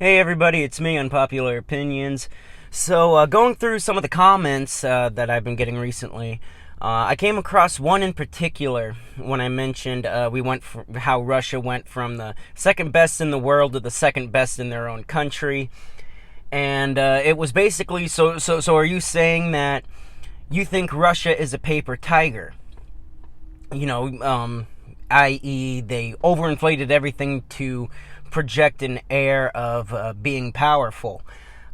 Hey everybody, it's me, Unpopular Opinions. So, going through some of the comments that I've been getting recently, I came across one in particular when I mentioned how Russia went from the second best in the world to the second best in their own country. And it was basically, so are you saying that you think Russia is a paper tiger? I.e., they overinflated everything to project an air of being powerful.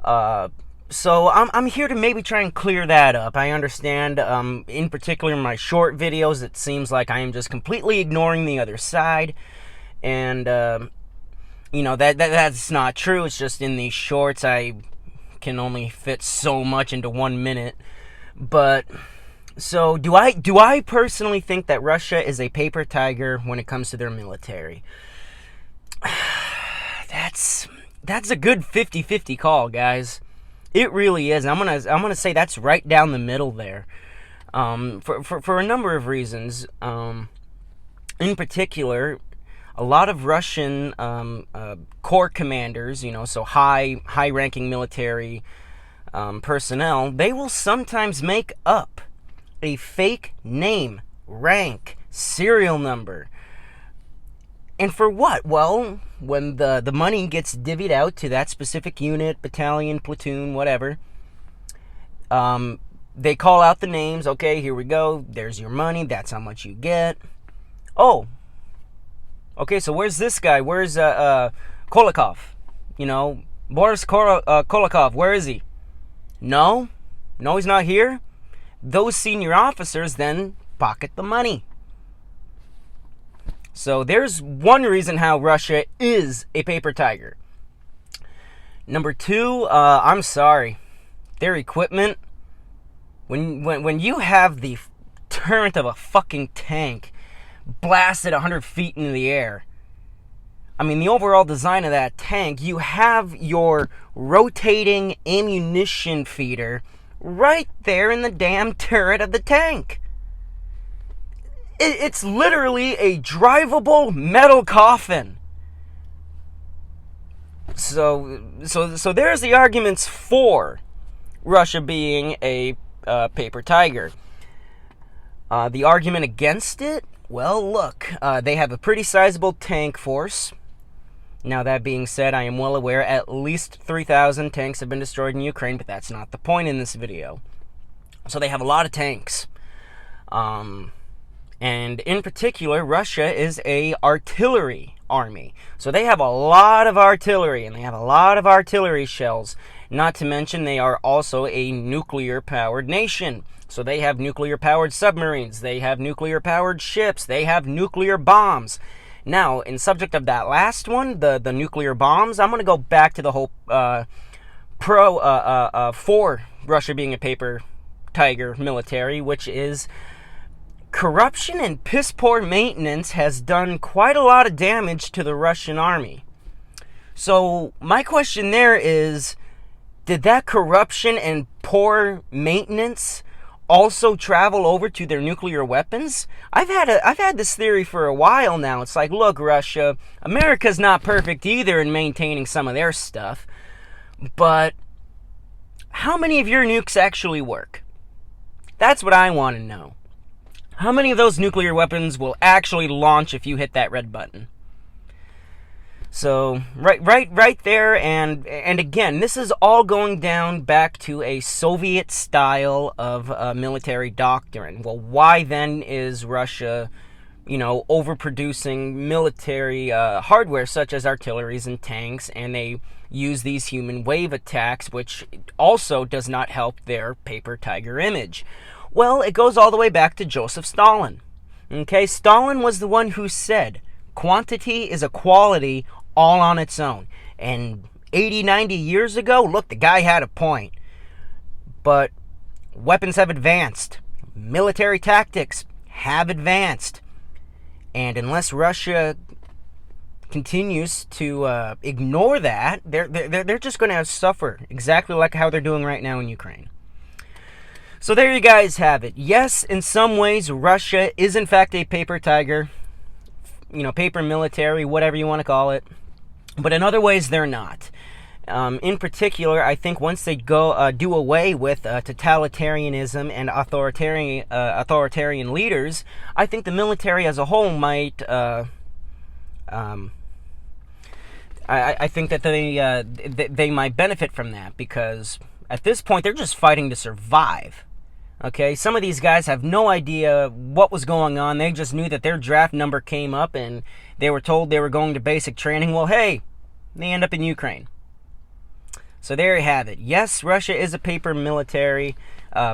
So I'm here to maybe try and clear that up. I understand, in particular in my short videos, it seems like I am just completely ignoring the other side, and that's not true. It's just in these shorts I can only fit so much into 1 minute. But so do I personally think that Russia is a paper tiger when it comes to their military? That's a good 50-50 call, guys. It really is. I'm gonna say that's right down the middle there. For a number of reasons. In particular, a lot of Russian corps commanders, so high-ranking military personnel, they will sometimes make up a fake name, rank, serial number. And for what? Well, when the money gets divvied out to that specific unit, battalion, platoon, whatever, they call out the names. Okay, here we go. There's your money. That's how much you get. Oh, okay, so where's this guy? Where's Kolokov? Boris Kolokov, where is he? No, he's not here. Those senior officers then pocket the money. So there's one reason how Russia is a paper tiger. Number two, I'm sorry, their equipment. When you have the turret of a fucking tank blasted 100 feet into the air, I mean, the overall design of that tank, you have your rotating ammunition feeder right there in the damn turret of the tank. It's literally a drivable metal coffin. So there's the arguments for Russia being a paper tiger. The argument against it? Well, look, they have a pretty sizable tank force. Now, that being said, I am well aware at least 3,000 tanks have been destroyed in Ukraine, but that's not the point in this video. So they have a lot of tanks. And in particular, Russia is a artillery army. So they have a lot of artillery, and they have a lot of artillery shells. Not to mention, they are also a nuclear-powered nation. So they have nuclear-powered submarines, they have nuclear-powered ships, they have nuclear bombs. Now, in subject of that last one, the nuclear bombs, I'm going to go back to the whole for Russia being a paper tiger military, which is corruption and piss-poor maintenance has done quite a lot of damage to the Russian army. So my question there is, did that corruption and poor maintenance also travel over to their nuclear weapons? I've had this theory for a while now. It's like, look, Russia, America's not perfect either in maintaining some of their stuff, but how many of your nukes actually work? That's what I want to know. How many of those nuclear weapons will actually launch if you hit that red button? So, right there, and again, this is all going down back to a Soviet style of military doctrine. Well, why then is Russia, overproducing military hardware such as artilleries and tanks, and they use these human wave attacks, which also does not help their paper tiger image? Well, it goes all the way back to Joseph Stalin. Okay, Stalin was the one who said, quantity is a quality all on its own. And 80, 90 years ago, look, the guy had a point. But weapons have advanced. Military tactics have advanced. And unless Russia continues to ignore that, they're just going to suffer exactly like how they're doing right now in Ukraine. So there you guys have it. Yes, in some ways, Russia is in fact a paper tiger. Paper military, whatever you want to call it. But in other ways, they're not. In particular, I think once they go do away with totalitarianism and authoritarian leaders, I think the military as a whole might. I think that they might benefit from that, because at this point they're just fighting to survive. Okay, some of these guys have no idea what was going on. They just knew that their draft number came up and they were told they were going to basic training. Well, hey, they end up in Ukraine. So there you have it. Yes, Russia is a paper military,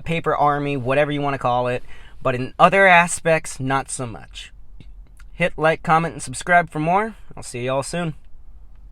paper army, whatever you want to call it, but in other aspects, not so much. Hit like, comment, and subscribe for more. I'll see you all soon.